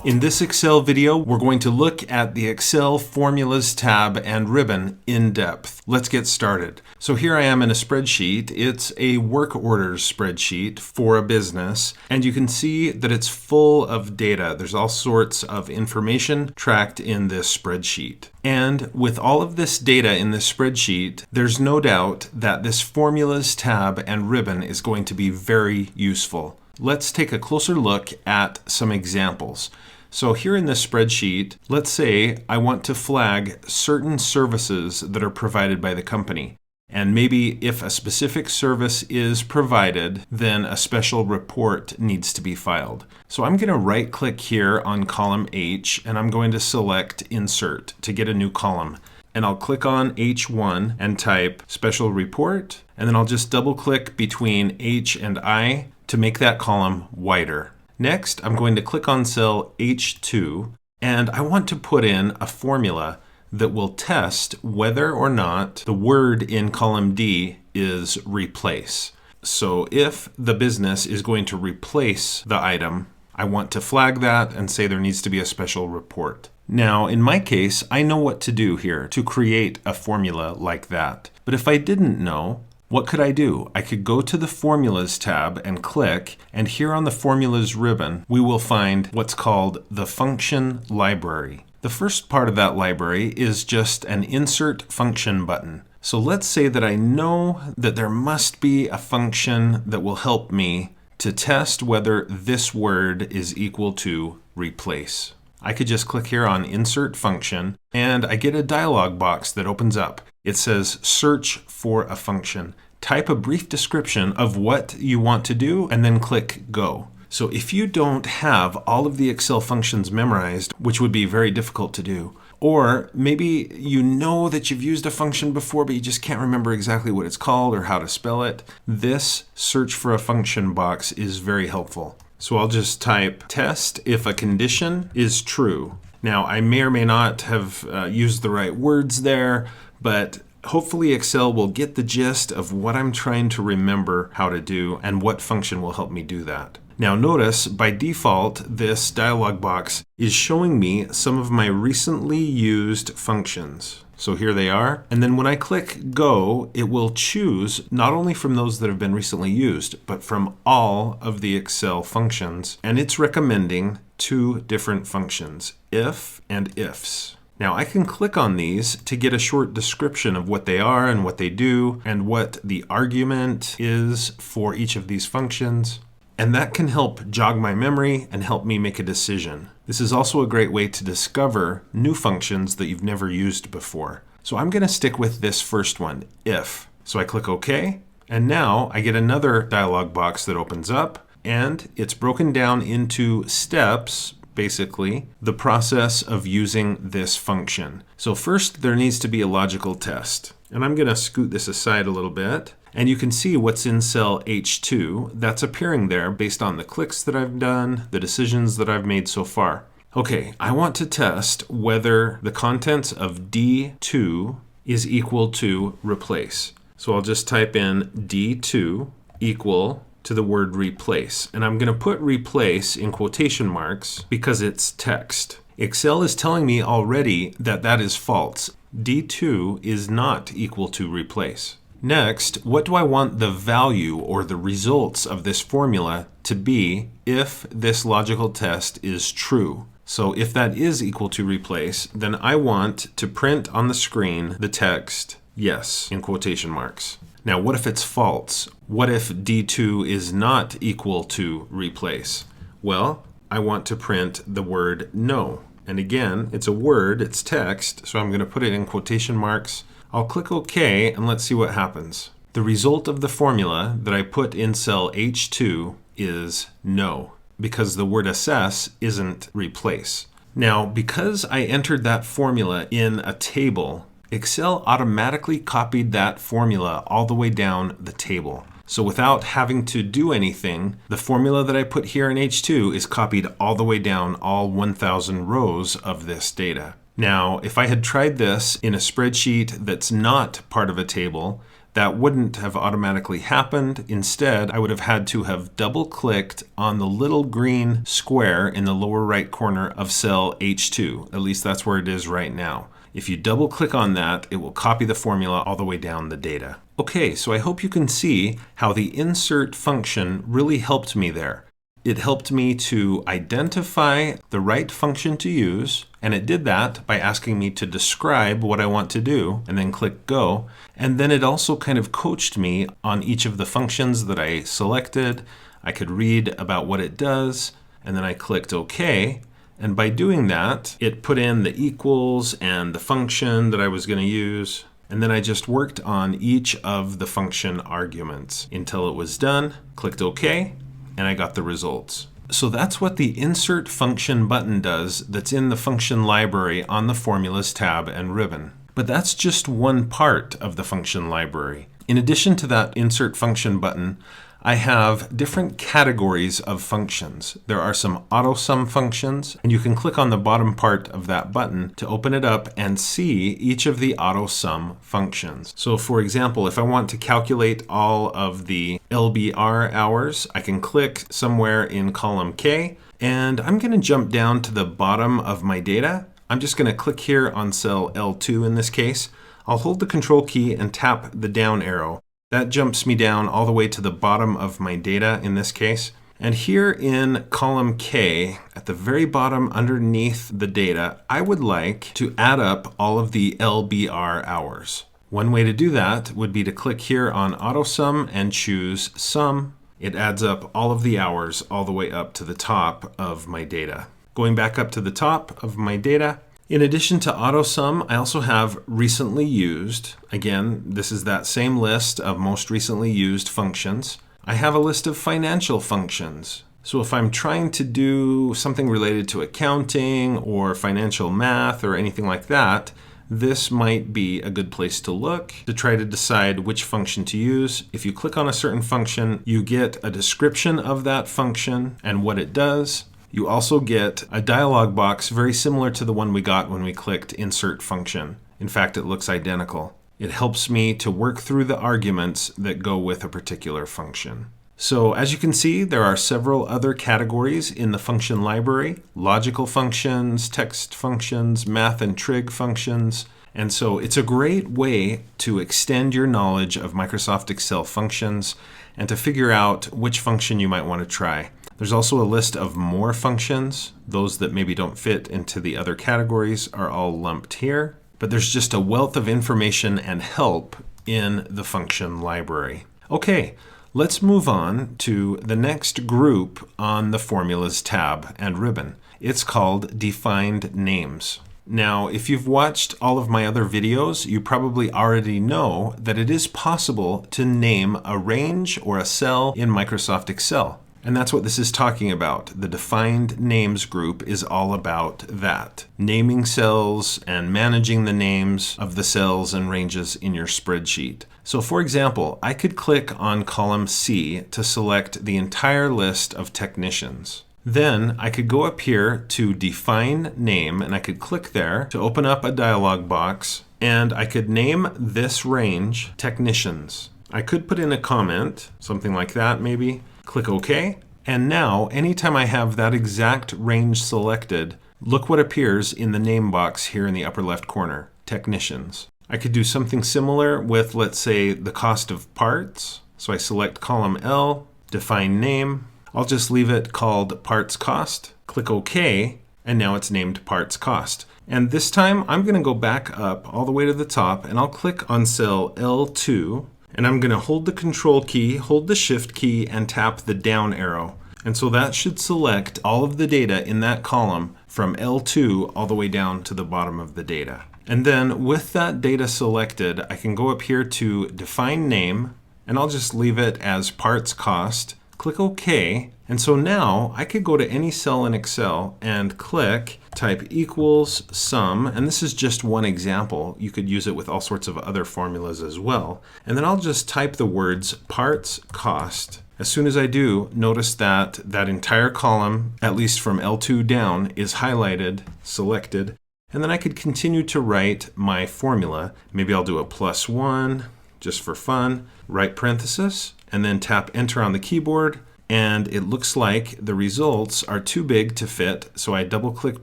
In this Excel video, we're going to look at the Excel Formulas tab and ribbon in depth. Let's get started. So here I am in a spreadsheet. It's a work orders spreadsheet for a business, and you can see that it's full of data. There's all sorts of information tracked in this spreadsheet. And with all of this data in this spreadsheet, there's no doubt that this Formulas tab and ribbon is going to be very useful. Let's take a closer look at some examples. So here in this spreadsheet, let's say I want to flag certain services that are provided by the company. And maybe if a specific service is provided, then a special report needs to be filed. So I'm going to right-click here on column H, and I'm going to select Insert to get a new column. And I'll click on H1 and type Special Report, and then I'll just double-click between H and I to make that column wider. Next, I'm going to click on cell H2, and I want to put in a formula that will test whether or not the word in column D is replace. So if the business is going to replace the item, I want to flag that and say there needs to be a special report. Now, in my case, I know what to do here to create a formula like that. But if I didn't know, what could I do? I could go to the Formulas tab and click, and here on the Formulas ribbon, we will find what's called the function library. The first part of that library is just an Insert Function button. So let's say that I know that there must be a function that will help me to test whether this word is equal to replace. I could just click here on Insert Function, and I get a dialog box that opens up. It says Search for a function. Type a brief description of what you want to do, and then click Go. So if you don't have all of the Excel functions memorized, which would be very difficult to do, or maybe you know that you've used a function before, but you just can't remember exactly what it's called or how to spell it, this Search for a Function box is very helpful. So I'll just type test if a condition is true. Now, I may or may not have used the right words there, but hopefully Excel will get the gist of what I'm trying to remember how to do and what function will help me do that. Now notice, by default, this dialog box is showing me some of my recently used functions. So here they are. And then when I click Go, it will choose not only from those that have been recently used, but from all of the Excel functions. And it's recommending two different functions, if and ifs. Now I can click on these to get a short description of what they are and what they do and what the argument is for each of these functions. And that can help jog my memory and help me make a decision. This is also a great way to discover new functions that you've never used before. So I'm going to stick with this first one, if. So I click OK, and now I get another dialog box that opens up, and it's broken down into steps, basically, the process of using this function. So first, there needs to be a logical test. And I'm going to scoot this aside a little bit. And you can see what's in cell H2 that's appearing there based on the clicks that I've done, the decisions that I've made so far. Okay, I want to test whether the contents of D2 is equal to replace. So I'll just type in D2 equal to the word replace. And I'm going to put replace in quotation marks because it's text. Excel is telling me already that that is false. D2 is not equal to replace. Next, what do I want the value or the results of this formula to be if this logical test is true? So if that is equal to replace, then I want to print on the screen the text yes in quotation marks. Now, what if it's false? What if D2 is not equal to replace? Well, I want to print the word no. And again, it's a word, it's text, so I'm going to put it in quotation marks. I'll click OK, and let's see what happens. The result of the formula that I put in cell H2 is no, because the word assess isn't replace. Now, because I entered that formula in a table, Excel automatically copied that formula all the way down the table. So without having to do anything, the formula that I put here in H2 is copied all the way down all 1,000 rows of this data. Now, if I had tried this in a spreadsheet that's not part of a table, that wouldn't have automatically happened. Instead, I would have had to have double-clicked on the little green square in the lower right corner of cell H2. At least that's where it is right now. If you double-click on that, it will copy the formula all the way down the data. Okay, so I hope you can see how the insert function really helped me there. It helped me to identify the right function to use, and it did that by asking me to describe what I want to do, and then click Go. And then it also kind of coached me on each of the functions that I selected. I could read about what it does, and then I clicked OK. And by doing that, it put in the equals and the function that I was going to use. And then I just worked on each of the function arguments until it was done, clicked OK, and I got the results. So that's what the Insert Function button does that's in the function library on the Formulas tab and ribbon. But that's just one part of the function library. In addition to that Insert Function button, I have different categories of functions. There are some AutoSum functions, and you can click on the bottom part of that button to open it up and see each of the AutoSum functions. So for example, if I want to calculate all of the LBR hours, I can click somewhere in column K, and I'm going to jump down to the bottom of my data. I'm just going to click here on cell L2 in this case. I'll hold the Control key and tap the down arrow. That jumps me down all the way to the bottom of my data in this case. And here in column K, at the very bottom underneath the data, I would like to add up all of the LBR hours. One way to do that would be to click here on AutoSum and choose Sum. It adds up all of the hours all the way up to the top of my data. Going back up to the top of my data, in addition to AutoSum, I also have recently used. Again, this is that same list of most recently used functions. I have a list of financial functions. So if I'm trying to do something related to accounting or financial math or anything like that, this might be a good place to look to try to decide which function to use. If you click on a certain function, you get a description of that function and what it does. You also get a dialog box very similar to the one we got when we clicked Insert Function. In fact, it looks identical. It helps me to work through the arguments that go with a particular function. So as you can see, there are several other categories in the function library: logical functions, text functions, math and trig functions. And so it's a great way to extend your knowledge of Microsoft Excel functions and to figure out which function you might want to try. There's also a list of more functions. Those that maybe don't fit into the other categories are all lumped here. But there's just a wealth of information and help in the function library. Okay, let's move on to the next group on the Formulas tab and ribbon. It's called Defined Names. Now, if you've watched all of my other videos, you probably already know that it is possible to name a range or a cell in Microsoft Excel. And that's what this is talking about. The Defined Names group is all about that. Naming cells and managing the names of the cells and ranges in your spreadsheet. So for example, I could click on column C to select the entire list of technicians. Then I could go up here to Define Name, and I could click there to open up a dialog box, and I could name this range Technicians. I could put in a comment, something like that maybe. Click OK, and now anytime I have that exact range selected, look what appears in the name box here in the upper left corner, Technicians. I could do something similar with, let's say, the cost of parts. So I select column L, define name. I'll just leave it called Parts Cost. Click OK, and now it's named Parts Cost. And this time I'm going to go back up all the way to the top, and I'll click on cell L2. And I'm going to hold the Control key, hold the Shift key, and tap the down arrow. And so that should select all of the data in that column from L2 all the way down to the bottom of the data. And then with that data selected, I can go up here to Define Name, and I'll just leave it as Parts Cost. Click OK. And so now I could go to any cell in Excel and click, type equals sum, and this is just one example. You could use it with all sorts of other formulas as well. And then I'll just type the words Parts Cost. As soon as I do, notice that that entire column, at least from L2 down, is highlighted, selected, and then I could continue to write my formula. Maybe I'll do a +1, just for fun, right parenthesis, and then tap enter on the keyboard. And it looks like the results are too big to fit, so I double click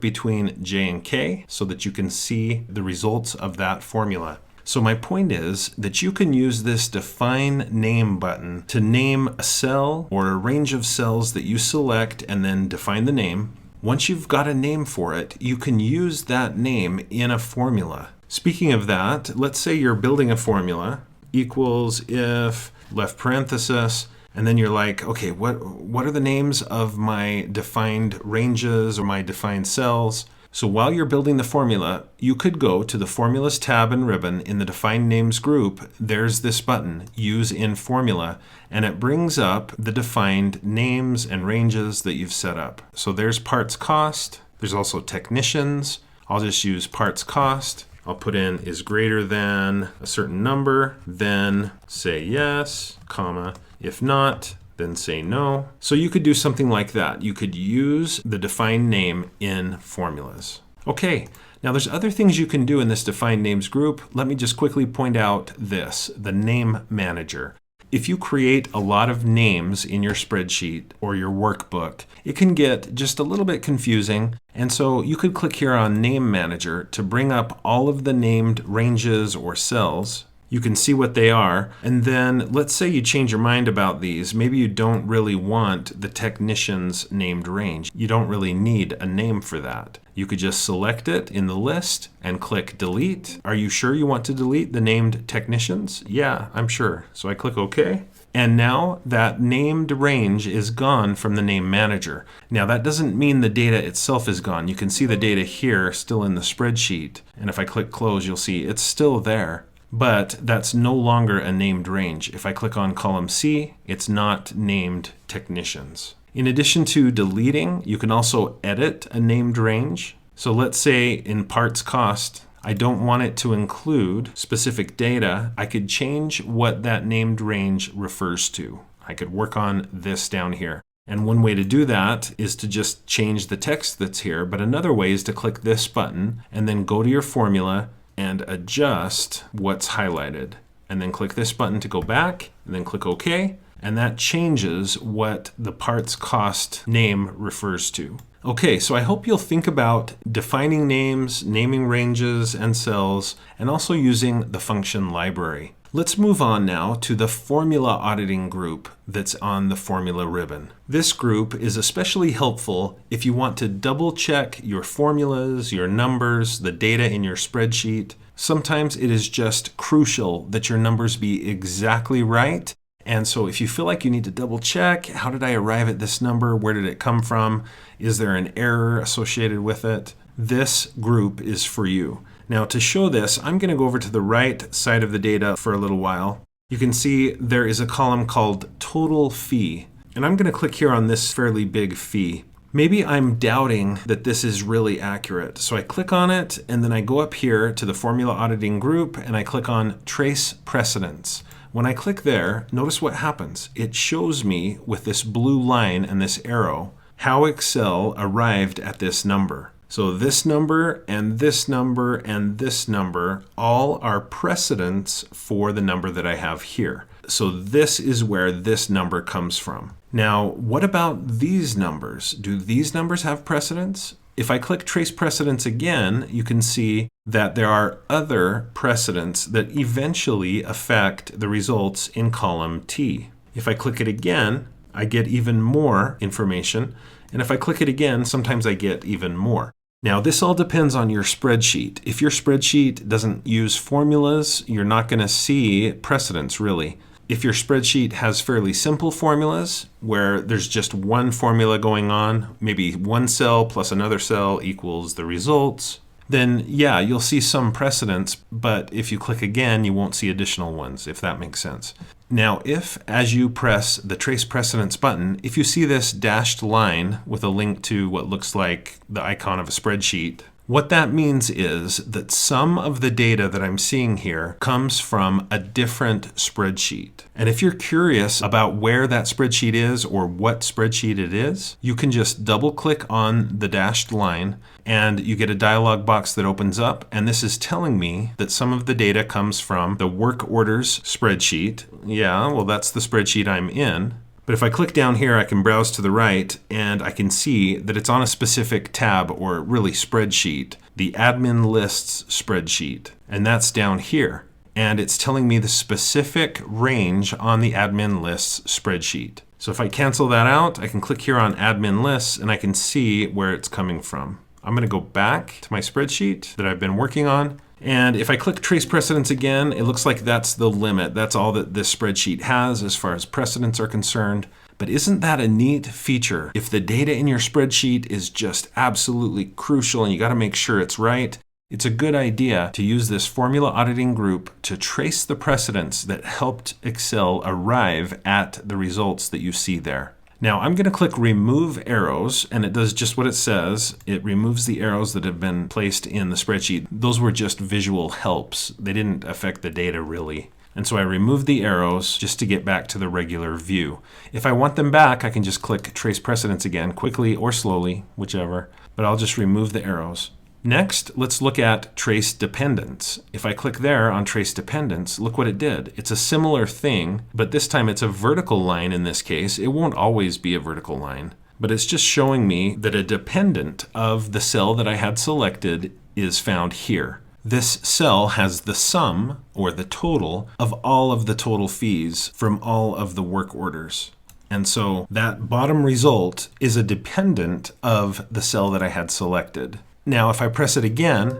between J and K so that you can see the results of that formula. So my point is that you can use this define name button to name a cell or a range of cells that you select and then define the name. Once you've got a name for it, you can use that name in a formula. Speaking of that, let's say you're building a formula, equals if, left parenthesis, and then you're like, okay, what are the names of my defined ranges or my defined cells? So while you're building the formula, you could go to the Formulas tab and ribbon in the Define Names group. There's this button, Use in Formula, and it brings up the defined names and ranges that you've set up. So there's parts cost. There's also technicians. I'll just use parts cost. I'll put in is greater than a certain number, then say yes, comma. If not, then say no. So you could do something like that. You could use the define name in formulas. Okay, now there's other things you can do in this define names group. Let me just quickly point out this, the name manager. If you create a lot of names in your spreadsheet or your workbook, it can get just a little bit confusing. And so you could click here on Name Manager to bring up all of the named ranges or cells. You can see what they are. And then let's say you change your mind about these. Maybe you don't really want the technician's named range. You don't really need a name for that. You could just select it in the list and click delete. Are you sure you want to delete the named technicians? Yeah, I'm sure. So I click OK. And now that named range is gone from the name manager. Now that doesn't mean the data itself is gone. You can see the data here still in the spreadsheet. And if I click close, you'll see it's still there. But that's no longer a named range. If I click on column C, it's not named technicians. In addition to deleting, you can also edit a named range. So let's say in parts cost, I don't want it to include specific data. I could change what that named range refers to. I could work on this down here. And one way to do that is to just change the text that's here. But another way is to click this button and then go to your formula and adjust what's highlighted. And then click this button to go back, and then click OK. And that changes what the parts cost name refers to. Okay, so I hope you'll think about defining names, naming ranges and cells, and also using the function library. Let's move on now to the formula auditing group that's on the formula ribbon. This group is especially helpful if you want to double check your formulas, your numbers, the data in your spreadsheet. Sometimes it is just crucial that your numbers be exactly right. And so if you feel like you need to double check, how did I arrive at this number? Where did it come from? Is there an error associated with it? This group is for you. Now to show this, I'm going to go over to the right side of the data for a little while. You can see there is a column called Total Fee. And I'm going to click here on this fairly big fee. Maybe I'm doubting that this is really accurate. So I click on it and then I go up here to the Formula Auditing group and I click on Trace Precedents. When I click there, notice what happens. It shows me with this blue line and this arrow how Excel arrived at this number. So this number and this number and this number all are precedents for the number that I have here. So this is where this number comes from. Now, what about these numbers? Do these numbers have precedents? If I click Trace Precedents again, you can see that there are other precedents that eventually affect the results in column T. If I click it again, I get even more information. And if I click it again, sometimes I get even more. Now, this all depends on your spreadsheet. If your spreadsheet doesn't use formulas, you're not going to see precedents really. If your spreadsheet has fairly simple formulas where there's just one formula going on, maybe one cell plus another cell equals the results, then yeah, you'll see some precedents, but if you click again, you won't see additional ones, if that makes sense. Now, if as you press the Trace Precedents button, if you see this dashed line with a link to what looks like the icon of a spreadsheet, What that means is that some of the data that I'm seeing here comes from a different spreadsheet. And if you're curious about where that spreadsheet is or what spreadsheet it is, you can just double click on the dashed line and you get a dialog box that opens up. And this is telling me that some of the data comes from the work orders spreadsheet. Yeah, well, that's the spreadsheet I'm in. But if I click down here, I can browse to the right and I can see that it's on a specific tab, or really spreadsheet, the admin lists spreadsheet. And that's down here. And it's telling me the specific range on the admin lists spreadsheet. So if I cancel that out, I can click here on admin lists and I can see where it's coming from. I'm going to go back to my spreadsheet that I've been working on. And if I click trace precedents again, it looks like that's the limit. That's all that this spreadsheet has as far as precedents are concerned. But isn't that a neat feature? If the data in your spreadsheet is just absolutely crucial and you got to make sure it's right, it's a good idea to use this formula auditing group to trace the precedents that helped Excel arrive at the results that you see there. Now I'm going to click remove arrows, and it does just what it says. It removes the arrows that have been placed in the spreadsheet. Those were just visual helps. They didn't affect the data really. And so I removed the arrows just to get back to the regular view. If I want them back, I can just click trace precedents again, quickly or slowly, whichever, but I'll just remove the arrows. Next, let's look at trace dependents. If I click there on trace dependents, look what it did. It's a similar thing, but this time it's a vertical line in this case. It won't always be a vertical line, but it's just showing me that a dependent of the cell that I had selected is found here. This cell has the sum, or the total, of all of the total fees from all of the work orders. And so that bottom result is a dependent of the cell that I had selected. Now, if I press it again,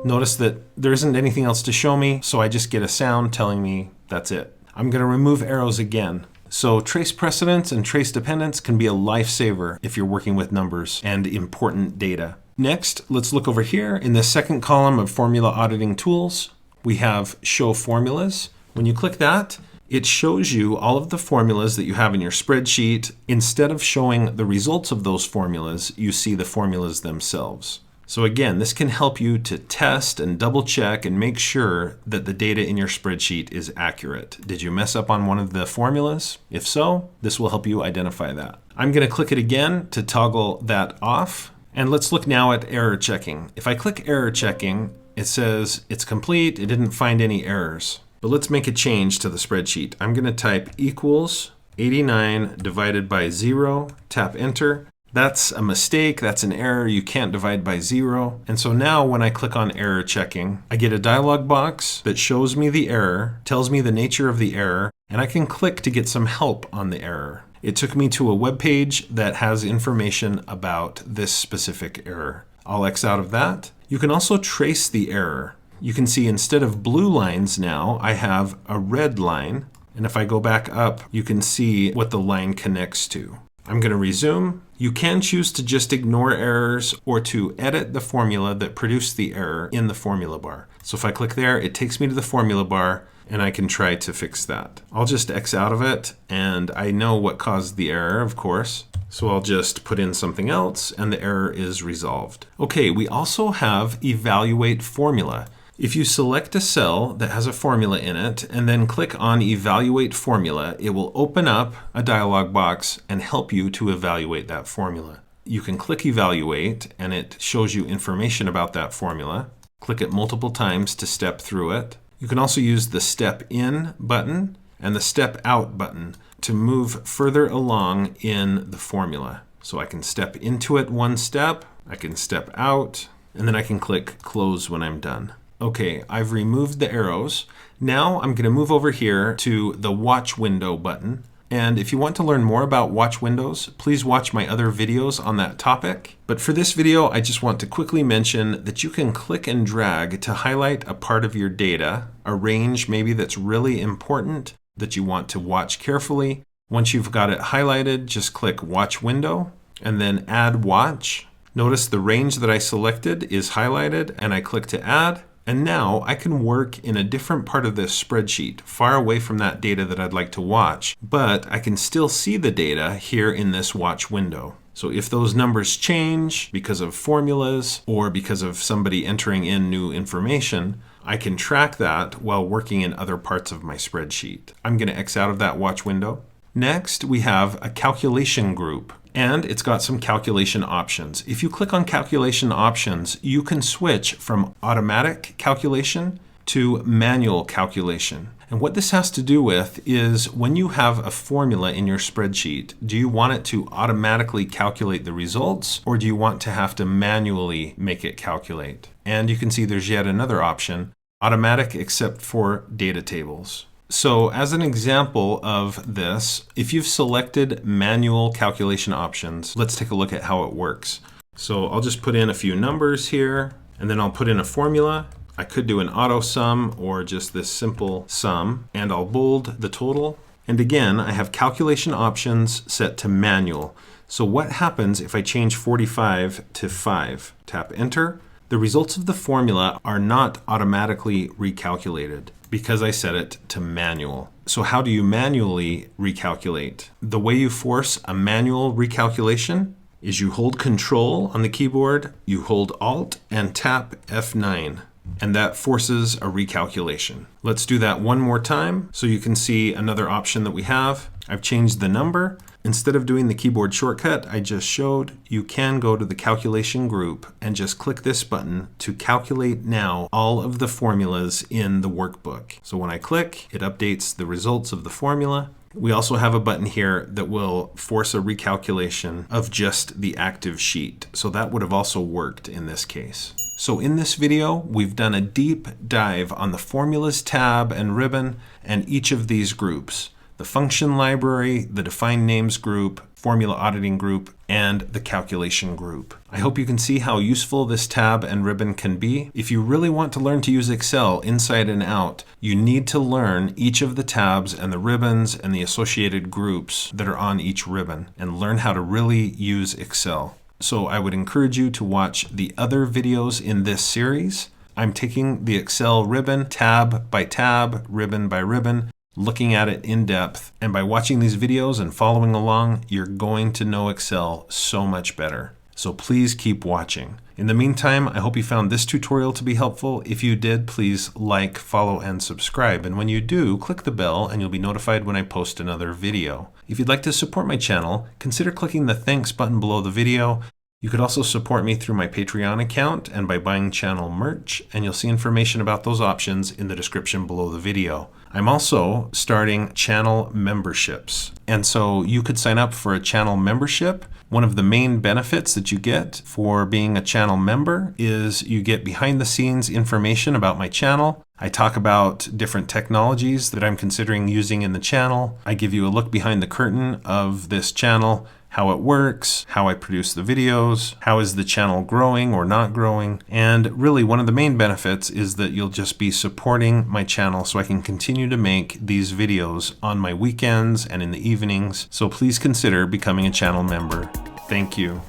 notice that there isn't anything else to show me, so I just get a sound telling me that's it. I'm going to remove arrows again. So trace precedents and trace dependents can be a lifesaver if you're working with numbers and important data. Next, let's look over here in the second column of formula auditing tools. We have show formulas. When you click that, it shows you all of the formulas that you have in your spreadsheet. Instead of showing the results of those formulas, you see the formulas themselves. So again, this can help you to test and double check and make sure that the data in your spreadsheet is accurate. Did you mess up on one of the formulas? If so, this will help you identify that. I'm going to click it again to toggle that off. And let's look now at error checking. If I click error checking, it says it's complete. It didn't find any errors. But let's make a change to the spreadsheet. I'm going to type equals 89 divided by 0, tap enter. That's a mistake, that's an error, you can't divide by 0. And so now when I click on error checking, I get a dialog box that shows me the error, tells me the nature of the error, and I can click to get some help on the error. It took me to a web page that has information about this specific error. I'll X out of that. You can also trace the error. You can see instead of blue lines now, I have a red line. And if I go back up, you can see what the line connects to. I'm going to resume. You can choose to just ignore errors or to edit the formula that produced the error in the formula bar. So if I click there, it takes me to the formula bar and I can try to fix that. I'll just X out of it, and I know what caused the error, of course. So I'll just put in something else and the error is resolved. Okay, we also have evaluate formula. If you select a cell that has a formula in it and then click on Evaluate Formula, it will open up a dialog box and help you to evaluate that formula. You can click Evaluate and it shows you information about that formula. Click it multiple times to step through it. You can also use the Step In button and the Step Out button to move further along in the formula. So I can step into it one step, I can step out, and then I can click Close when I'm done. Okay, I've removed the arrows. Now I'm going to move over here to the Watch Window button. And if you want to learn more about watch windows, please watch my other videos on that topic. But for this video, I just want to quickly mention that you can click and drag to highlight a part of your data, a range maybe that's really important that you want to watch carefully. Once you've got it highlighted, just click Watch Window and then Add Watch. Notice the range that I selected is highlighted and I click to add. And now I can work in a different part of this spreadsheet, far away from that data that I'd like to watch, but I can still see the data here in this watch window. So if those numbers change because of formulas or because of somebody entering in new information, I can track that while working in other parts of my spreadsheet. I'm going to X out of that watch window. Next, we have a calculation group, and it's got some calculation options. If you click on calculation options, you can switch from automatic calculation to manual calculation. And what this has to do with is when you have a formula in your spreadsheet, do you want it to automatically calculate the results, or do you want to have to manually make it calculate? And you can see there's yet another option, automatic except for data tables. So as an example of this, if you've selected manual calculation options, let's take a look at how it works. So I'll just put in a few numbers here, and then I'll put in a formula. I could do an auto sum or just this simple sum, and I'll bold the total. And again, I have calculation options set to manual. So what happens if I change 45 to 5? Tap enter. The results of the formula are not automatically recalculated because I set it to manual. So how do you manually recalculate? The way you force a manual recalculation is you hold Control on the keyboard, you hold Alt and tap F9. And that forces a recalculation. Let's do that one more time so you can see another option that we have. I've changed the number. Instead of doing the keyboard shortcut I just showed, you can go to the calculation group and just click this button to calculate now all of the formulas in the workbook. So when I click, it updates the results of the formula. We also have a button here that will force a recalculation of just the active sheet. So that would have also worked in this case. So in this video, we've done a deep dive on the Formulas tab and ribbon and each of these groups. The function library, the defined names group, formula auditing group, and the calculation group. I hope you can see how useful this tab and ribbon can be. If you really want to learn to use Excel inside and out, you need to learn each of the tabs and the ribbons and the associated groups that are on each ribbon and learn how to really use Excel. So I would encourage you to watch the other videos in this series. I'm taking the Excel ribbon tab by tab, ribbon by ribbon, looking at it in depth. And by watching these videos and following along, you're going to know Excel so much better. So please keep watching. In the meantime, I hope you found this tutorial to be helpful. If you did, please like, follow, and subscribe. And when you do, click the bell and you'll be notified when I post another video. If you'd like to support my channel, consider clicking the thanks button below the video. You could also support me through my Patreon account and by buying channel merch, and you'll see information about those options in the description below the video. I'm also starting channel memberships, and so you could sign up for a channel membership. One of the main benefits that you get for being a channel member is you get behind the scenes information about my channel. I talk about different technologies that I'm considering using in the channel. I give you a look behind the curtain of this channel, how it works, how I produce the videos, how is the channel growing or not growing. And really one of the main benefits is that you'll just be supporting my channel so I can continue to make these videos on my weekends and in the evenings. So please consider becoming a channel member. Thank you.